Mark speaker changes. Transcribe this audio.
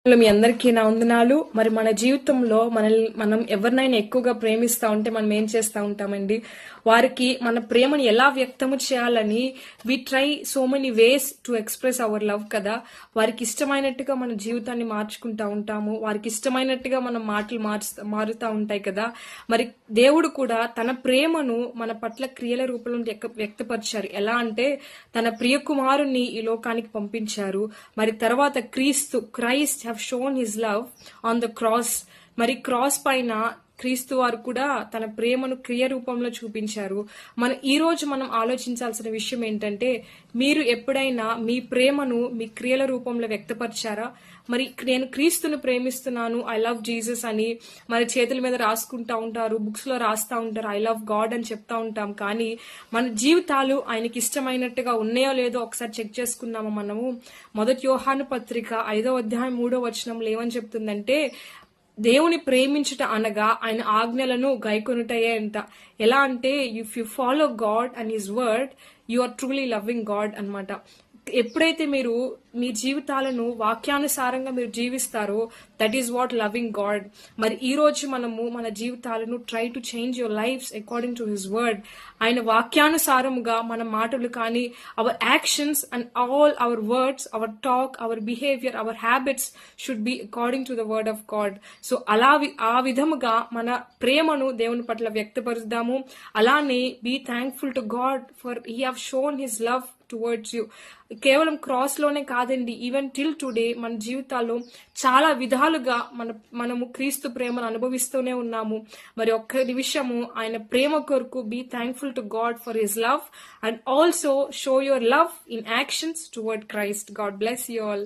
Speaker 1: మీ అందరికీ నా వందనాలు. మరి మన జీవితంలో మనం ఎవరినైనా ఎక్కువగా ప్రేమిస్తా ఉంటే మనం ఏం చేస్తా ఉంటామండి, వారికి మన ప్రేమను ఎలా వ్యక్తము చేయాలని we try so many ways to express our love కదా. వారికి ఇష్టమైనట్టుగా మన జీవితాన్ని మార్చుకుంటా ఉంటాము, వారికి ఇష్టమైనట్టుగా మన మాటలు మారుతూ ఉంటాయి కదా. మరి దేవుడు కూడా తన ప్రేమను మన పట్ల క్రియల రూపంలో వ్యక్తపరిచారు. ఎలా అంటే తన ప్రియ కుమారుణ్ణి ఈ లోకానికి పంపించారు. మరి తర్వాత Christ have shown his love on the cross. మరి క్రాస్ పైన క్రీస్తు వారు కూడా తన ప్రేమను క్రియ రూపంలో చూపించారు. ఈ రోజు మనం ఆలోచించాల్సిన విషయం ఏంటంటే, మీరు ఎప్పుడైనా మీ ప్రేమను మీ క్రియల రూపంలో వ్యక్తపరిచారా? మరి నేను క్రీస్తును ప్రేమిస్తున్నాను, ఐ లవ్ జీసస్ అని మరి చేతుల మీద రాసుకుంటా ఉంటారు, బుక్స్ లో రాస్తా ఉంటారు, ఐ లవ్ గాడ్ అని చెప్తా ఉంటాం. కానీ మన జీవితాలు ఆయనకి ఇష్టమైనట్టుగా ఉన్నాయో లేదో ఒకసారి చెక్ చేసుకున్నాము. మనము మొదటి యోహాను పత్రిక 5వ అధ్యాయం 3వ వచనంలో ఏమని చెప్తుందంటే, దేవుని ప్రేమించుట అనగా ఆయన ఆజ్ఞలను గైకొనుటయే అంట. ఎలా అంటే if you follow God and his word you are truly loving God అన్నమాట. ఎప్పుడైతే మీరు మీ జీవితాలను వాక్యానుసారంగా మీరు జీవిస్తారో that is what loving God. మరి ఈ రోజు మనము మన జీవితాలను try to change your lifes according to his word. ఆయన వాక్యానుసారముగా మన మాటలు కానీ, our actions and all our words, our talk, our behaviour, our habits should be according to the word of God. So ఆ విధముగా మన ప్రేమను దేవుని పట్ల వ్యక్తపరుద్దాము. అలానే be thankful to God for he have shown his love towards you. కేవలం cross లోనే కాదండి, ఈవెన్ టిల్ టుడే మన జీవితాల్లో చాలా విధాలుగా మనము క్రీస్తు ప్రేమను అనుభవిస్తూనే ఉన్నాము. మరి ఒక్క నిమిషము ఆయన ప్రేమ కొరకు be thankful to God for his love and also show your love in actions toward Christ. God bless you all.